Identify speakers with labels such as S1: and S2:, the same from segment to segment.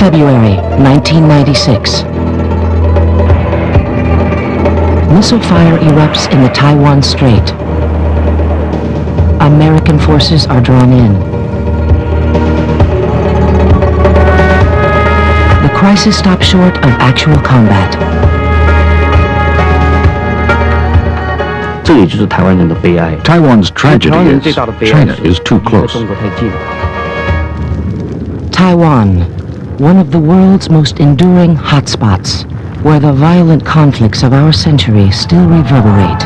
S1: February 1996. Missile fire erupts in the Taiwan Strait. American forces are drawn in. The crisis stops short of actual combat.
S2: 这也就是台湾人的悲哀。
S3: Taiwan's tragedy is China is too close.
S1: Taiwan, one of the world's most enduring hotspots, where the violent conflicts of our century still reverberate.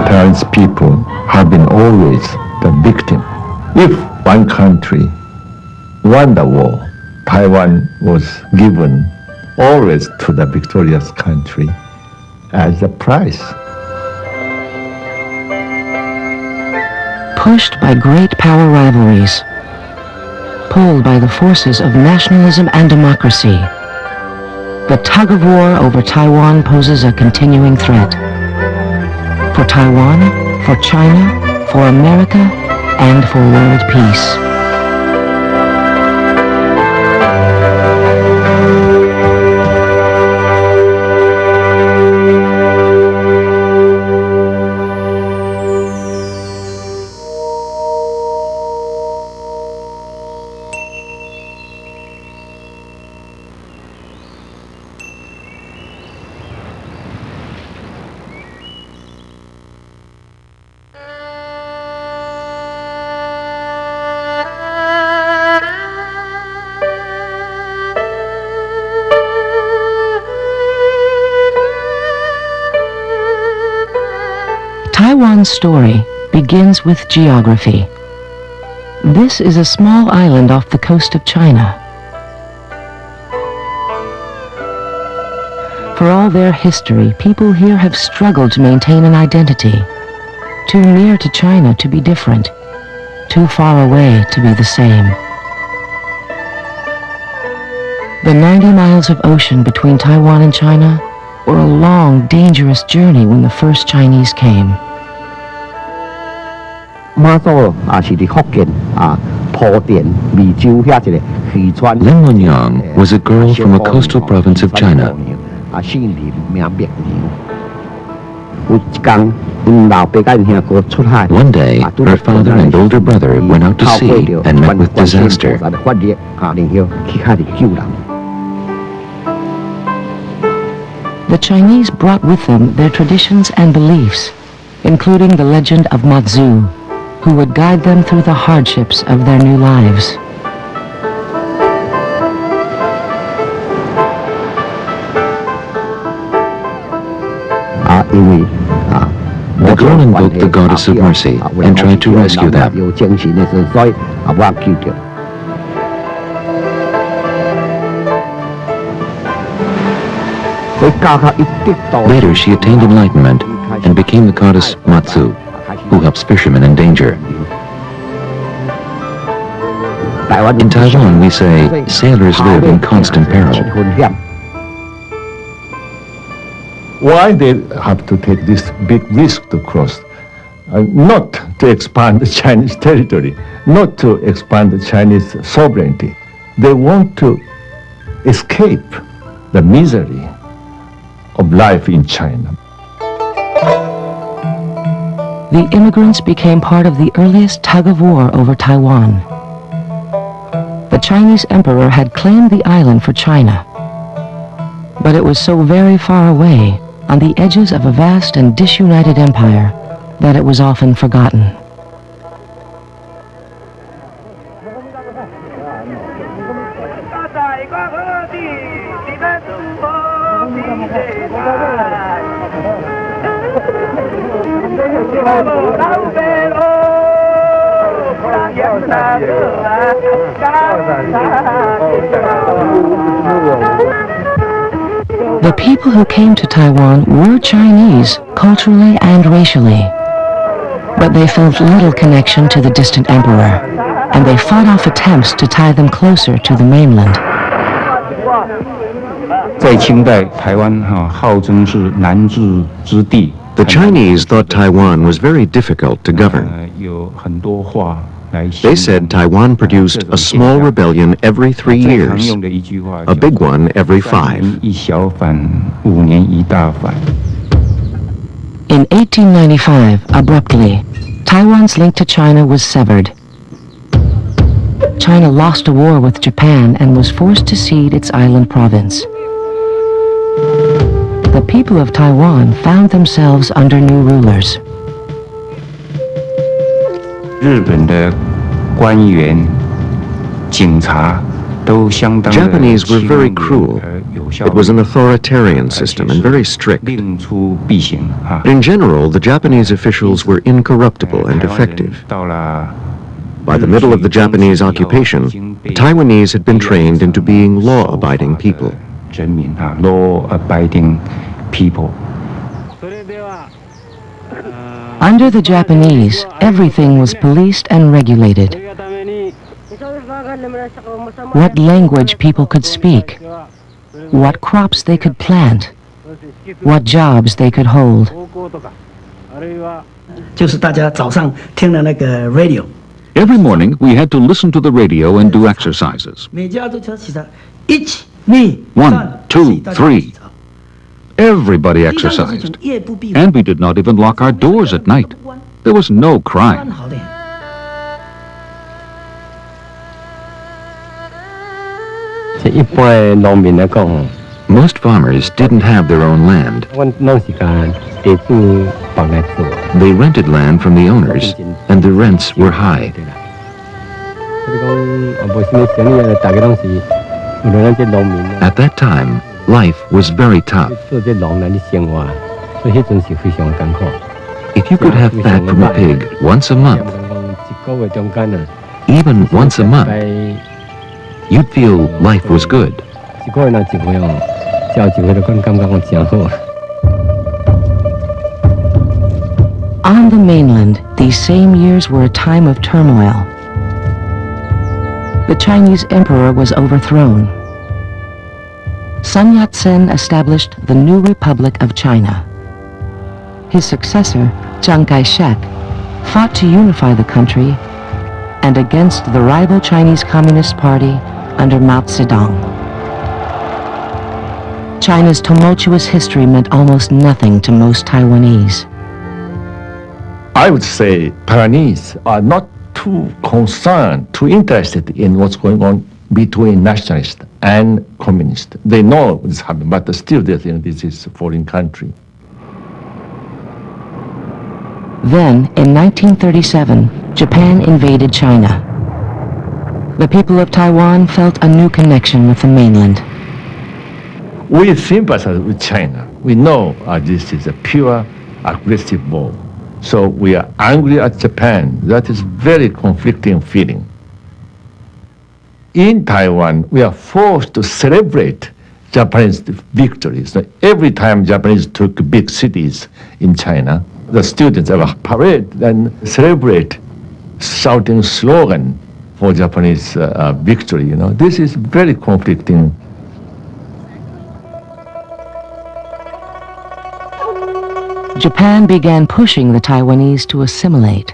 S4: Taiwan's people have been always the victim. If one country won the war, Taiwan was given always to the victorious country as a prize.
S1: Pushed by great power rivalries, pulled by the forces of nationalism and democracy, the tug of war over Taiwan poses a continuing threat. For Taiwan, for China, for America, and for world peace. Taiwan's story begins with geography. This is a small island off the coast of China. For all their history, people here have struggled to maintain an identity. Too near to China to be different. Too far away to be the same. The 90 miles of ocean between Taiwan and China were a long, dangerous journey when the first Chinese came.
S3: Lin Munyang was a girl from a coastal province of China. One day, her father and older brother went out to sea and met with disaster.
S1: The Chinese brought with them their traditions and beliefs, including the legend of Matsu, who would guide them through the hardships of their new lives.
S3: The girl invoked the goddess of mercy and tried to rescue them. Later, she attained enlightenment and became the goddess Matsu, who helps fishermen in danger. In Taiwan, we say sailors live in constant peril.
S4: Why they have to take this big risk to cross? Not to expand the Chinese territory, not to expand the Chinese sovereignty. They want to escape the misery of life in China.
S1: The immigrants became part of the earliest tug-of-war over Taiwan. The Chinese emperor had claimed the island for China, but it was so very far away, on the edges of a vast and disunited empire, that it was often forgotten. The people who came to Taiwan were Chinese, culturally and racially. But they felt little connection to the distant emperor, and they fought off attempts to tie them closer to the mainland.
S5: 在清代，台湾号称是难治之地。
S3: The Chinese thought Taiwan was very difficult to govern.
S5: 有很多话
S3: They said Taiwan produced a small rebellion every 3 years, a big one every 5.
S1: In 1895, abruptly, Taiwan's link to China was severed. China lost a war with Japan and was forced to cede its island province. The people of Taiwan found themselves under new rulers.
S3: Japanese were very cruel. It was an authoritarian system and very strict. But in general, the Japanese officials were incorruptible and effective. By the middle of the Japanese occupation, the Taiwanese had been trained into being law-abiding people.
S1: Under the Japanese, everything was policed and regulated. What language people could speak, what crops they could plant, what jobs they could hold.
S2: 就是大家早上听的那个 radio。
S6: Every morning, we had to listen to the radio and do exercises.
S2: 每家都起床，1、2、
S6: 1, 2, 3. Everybody exercised. And we did not even lock our doors at night. There was no crime.
S3: Most farmers didn't have their own land. They rented land from the owners, and the rents were high. At that time, life was very tough. If you could have fat from a pig once a month, even once a month, you'd feel life was good.
S1: On the mainland, these same years were a time of turmoil. The Chinese emperor was overthrown. Sun Yat-sen established the new Republic of China. His successor, Chiang Kai-shek, fought to unify the country and against the rival Chinese Communist Party under Mao Zedong. China's tumultuous history meant almost nothing to most Taiwanese.
S4: I would say Taiwanese are not too concerned, too interested in what's going on between nationalists and communists. They know what's happening, but still they think this is a foreign country.
S1: Then, in 1937, Japan invaded China. The people of Taiwan felt a new connection with the mainland.
S4: We sympathize with China. We know this is a pure aggressive war. So we are angry at Japan. That is very conflicting feeling. In Taiwan, we are forced to celebrate Japanese victories. So every time Japanese took big cities in China, the students have a parade and celebrate, shouting slogan for Japanese victory. You know, this is very conflicting.
S1: Japan began pushing the Taiwanese to assimilate,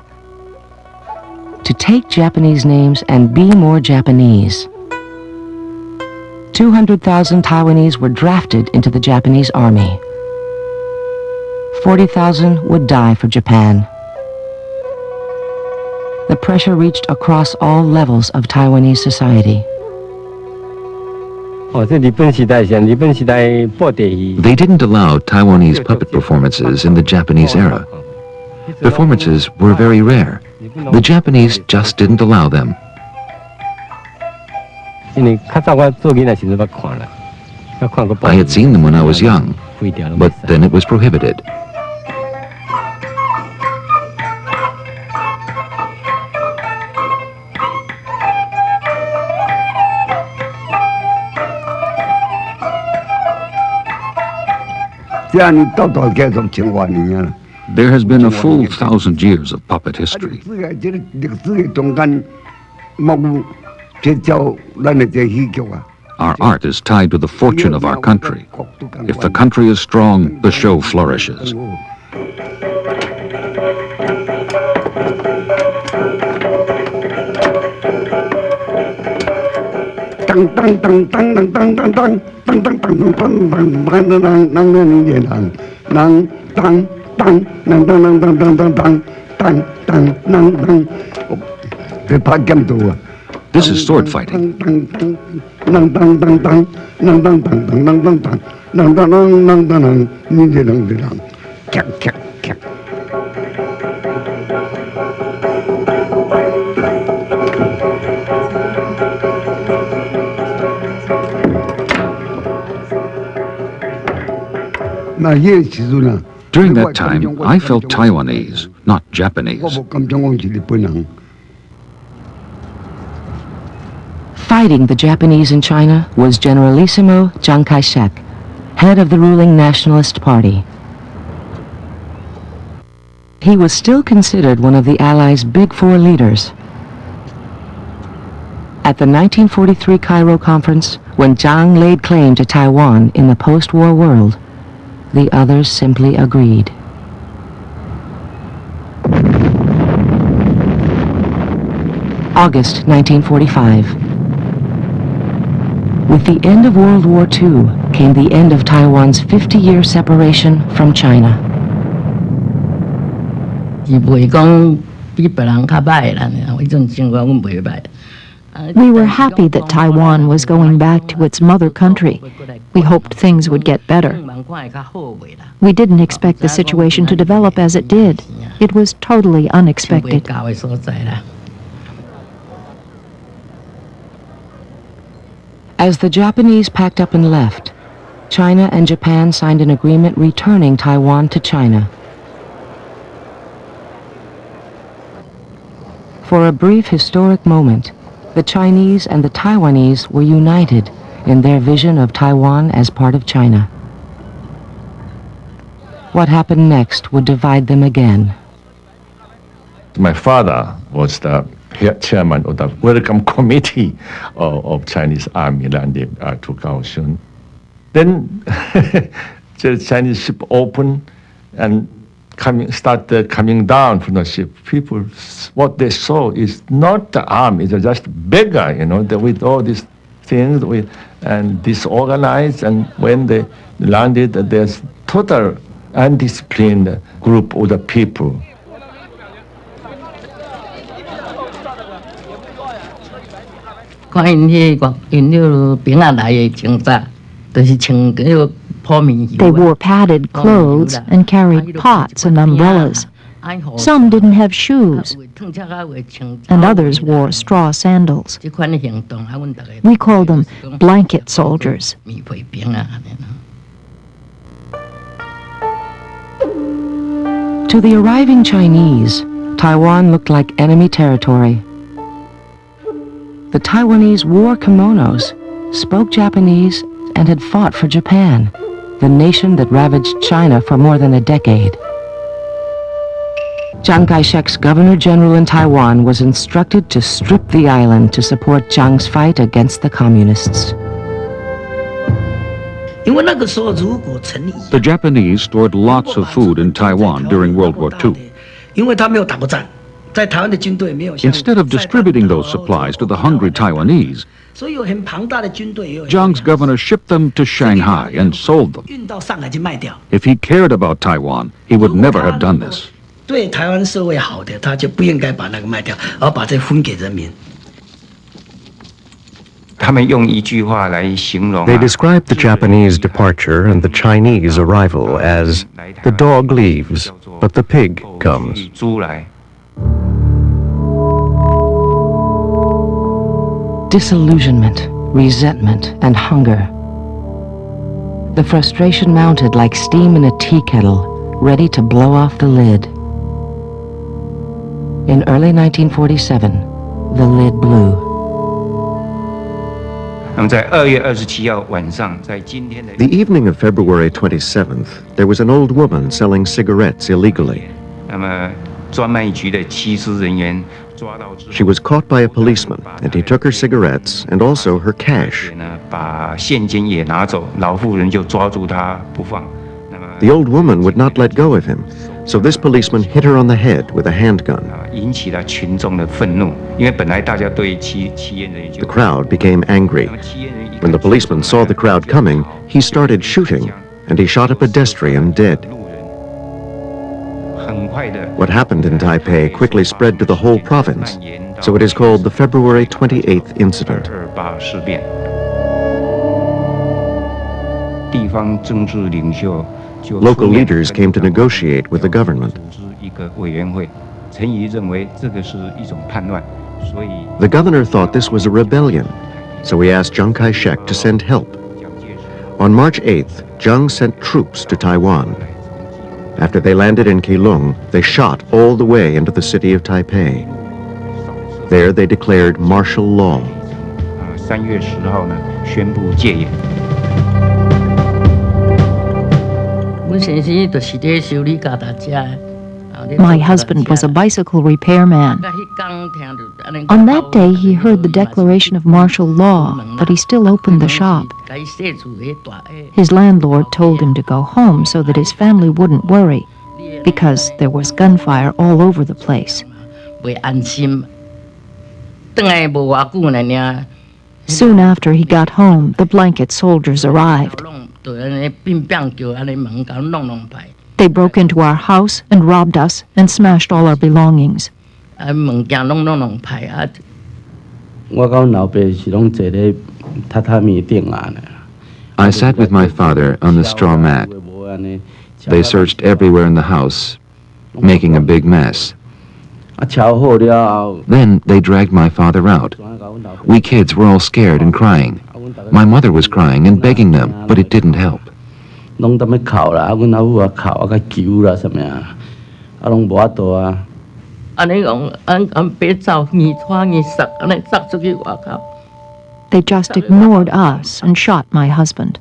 S1: to take Japanese names and be more Japanese. 200,000 Taiwanese were drafted into the Japanese army. 40,000 would die for Japan. The pressure reached across all levels of Taiwanese society.
S3: They didn't allow Taiwanese puppet performances in the Japanese era. Performances were very rare. The Japanese just didn't allow them. I had seen them when I was young, but then it was prohibited.
S6: There has been a full 1,000 years of puppet history. Our art is tied to the fortune of our country. If the country is strong, the show flourishes. This is sword fighting.
S4: During that time, I felt Taiwanese, not Japanese.
S1: Fighting the Japanese in China was Generalissimo Chiang Kai-shek, head of the ruling Nationalist Party. He was still considered one of the Allies' Big Four leaders. At the 1943 Cairo Conference, when Chiang laid claim to Taiwan in the post-war world, the others simply agreed. August 1945. With the end of World War II came the end of Taiwan's 50-year separation from China.
S7: We were happy that Taiwan was going back to its mother country. We hoped things would get better. We didn't expect the situation to develop as it did. It was totally unexpected.
S1: As the Japanese packed up and left, China and Japan signed an agreement returning Taiwan to China. For a brief historic moment, the Chinese and the Taiwanese were united in their vision of Taiwan as part of China. What happened next would divide them again.
S4: My father was the chairman of the Welcome Committee of Chinese Army landed to Kaohsiung. Then the Chinese ship opened and started coming down from the ship. People, what they saw is not the army, it's just beggar, with all these things and disorganized. And when they landed, there's total undisciplined group of the people.
S7: They wore padded clothes and carried pots and umbrellas. Some didn't have shoes, and others wore straw sandals. We called them blanket soldiers.
S1: To the arriving Chinese, Taiwan looked like enemy territory. The Taiwanese wore kimonos, spoke Japanese, and had fought for Japan, the nation that ravaged China for more than a decade. Chiang Kai-shek's governor-general in Taiwan was instructed to strip the island to support Chiang's fight against the communists.
S6: The Japanese stored lots of food in Taiwan during World War II. Instead of distributing those supplies to the hungry Taiwanese, Chiang's governor shipped them to Shanghai and sold them. If he cared about Taiwan, he would never have done this.
S3: They described the Japanese departure and the Chinese arrival as the dog leaves, but the pig comes.
S1: Disillusionment, resentment, and hunger. The frustration mounted like steam in a tea kettle, ready to blow off the lid. In early 1947, the lid blew.
S3: The evening of February 27th, there was an old woman selling cigarettes illegally. She was caught by a policeman, and he took her cigarettes and also her cash. The old woman would not let go of him, So this policeman hit her on the head with a handgun.
S5: 引起了群众的愤怒，因为本来大家对吸烟人员就
S3: The crowd became angry. When the policeman saw the crowd coming, he started shooting, and he shot a pedestrian dead.
S5: 很快的
S3: What happened in Taipei quickly spread to the whole province, so it is called the February 28th incident.
S5: 228事变。地方政治领袖就
S3: Local leaders came to negotiate with the government.
S5: 组织一个委员会，陈仪认为这个是一种叛乱，所以
S3: The governor thought this was a rebellion, so he asked Chiang Kai-shek to send help. On March 8th, Chiang sent troops to Taiwan. After they landed in Keelung, they shot all the way into the city of Taipei. There they declared martial law.
S5: 3月10号呢，宣布戒严。
S7: My husband was a bicycle repairman. On that day, he heard the declaration of martial law, but he still opened the shop. His landlord told him to go home so that his family wouldn't worry, because there was gunfire all over the place. Soon after he got home, the blanket soldiers arrived. They broke into our house and robbed us and smashed all our belongings.
S3: I sat with my father on the straw mat. They searched everywhere in the house, making a big mess. Then they dragged my father out. We kids were all scared and crying. My mother was crying and begging them, but it didn't help.
S7: They just ignored us and shot my husband.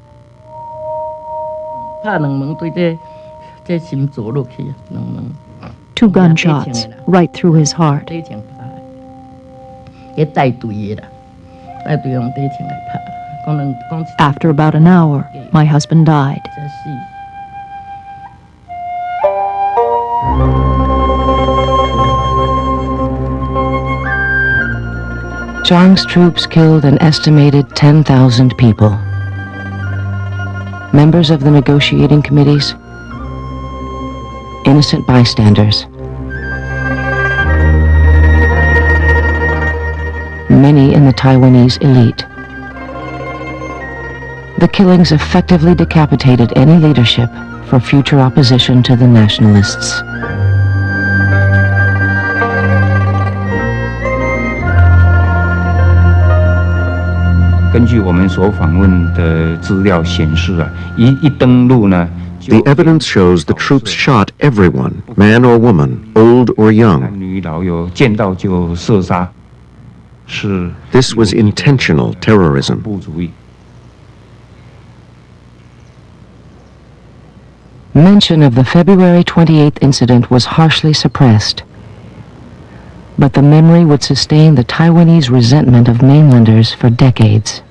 S7: Two gunshots right through his heart. After about an hour, my husband died.
S1: Chiang's troops killed an estimated 10,000 people. Members of the negotiating committees, innocent bystanders. Many in the Taiwanese elite. The killings effectively decapitated any leadership for future opposition to the nationalists.
S3: The evidence shows the troops shot everyone, man or woman, old or young. This was intentional terrorism.
S1: Mention of the February 28th incident was harshly suppressed. But the memory would sustain the Taiwanese resentment of mainlanders for decades.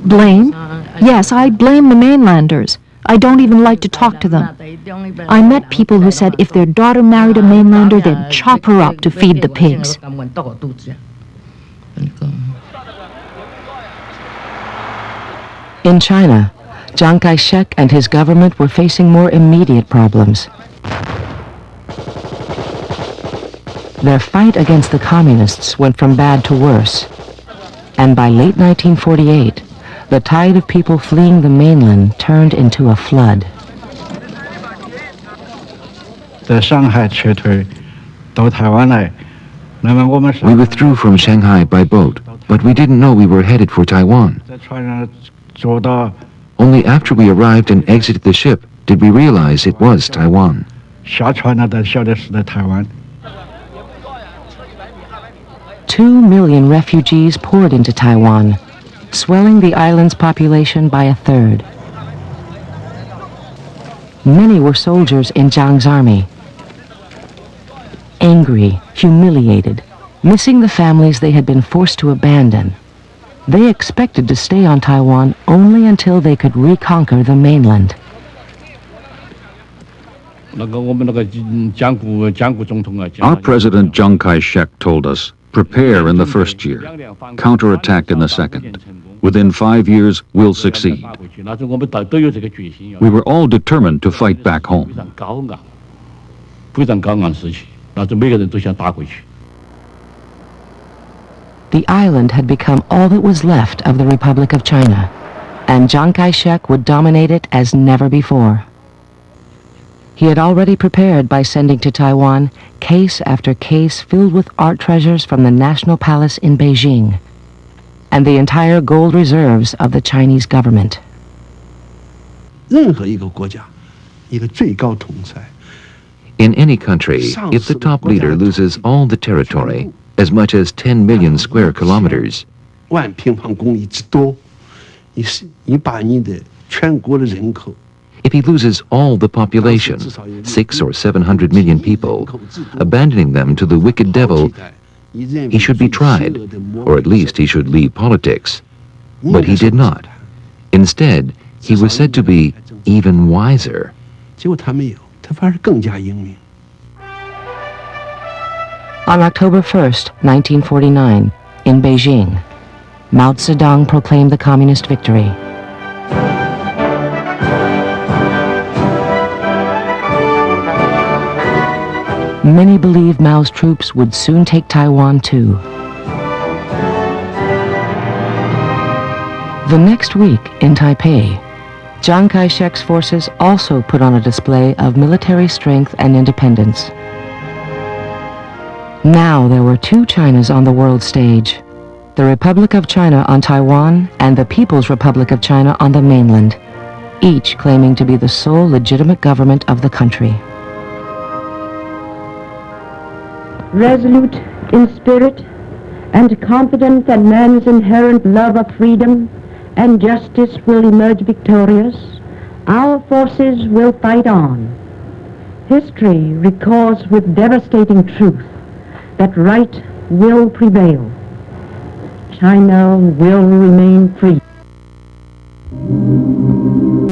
S7: Blame? Yes, I blame the mainlanders. I don't even like to talk to them. I met people who said if their daughter married a mainlander, they'd chop her up to feed the pigs.
S1: In China, Chiang Kai-shek and his government were facing more immediate problems. Their fight against the communists went from bad to worse. And by late 1948, the tide of people fleeing the mainland turned into a flood.
S3: We withdrew from Shanghai by boat, but we didn't know we were headed for Taiwan. Only after we arrived and exited the ship did we realize it was Taiwan.
S1: 2 million refugees poured into Taiwan, swelling the island's population by a third. Many were soldiers in Chiang's army. Angry, humiliated, missing the families they had been forced to abandon, They expected to stay on Taiwan only until they could reconquer the mainland.
S6: Our President Chiang Kai-shek told us, prepare in the first year, counterattack in the second. Within 5 years, we'll succeed. We were all determined to fight back home.
S1: The island had become all that was left of the Republic of China, and Chiang Kai-shek would dominate it as never before. He had already prepared by sending to Taiwan case after case filled with art treasures from the National Palace in Beijing and the entire gold reserves of the Chinese government.
S8: 任何一个国家，一个最高统帅。
S3: In any country, if the top leader loses all the territory, as much as 10 million square kilometers,
S8: 万平方公里之多，你把你的全国的人口。
S3: if he loses all the population, 600 or 700 million people, abandoning them to the wicked devil, he should be tried, or at least he should leave politics. But he did not. Instead, he was said to be even wiser.
S8: 结果他没有，他反而更加英明。
S1: On October 1st, 1949, in Beijing, Mao Zedong proclaimed the communist victory. Many believed Mao's troops would soon take Taiwan too. The next week in Taipei, Chiang Kai-shek's forces also put on a display of military strength and independence. Now there were two Chinas on the world stage, the Republic of China on Taiwan and the People's Republic of China on the mainland, each claiming to be the sole legitimate government of the country.
S9: Resolute in spirit and confident that man's inherent love of freedom and justice will emerge victorious, our forces will fight on. History records with devastating truth that right will prevail. China will remain free.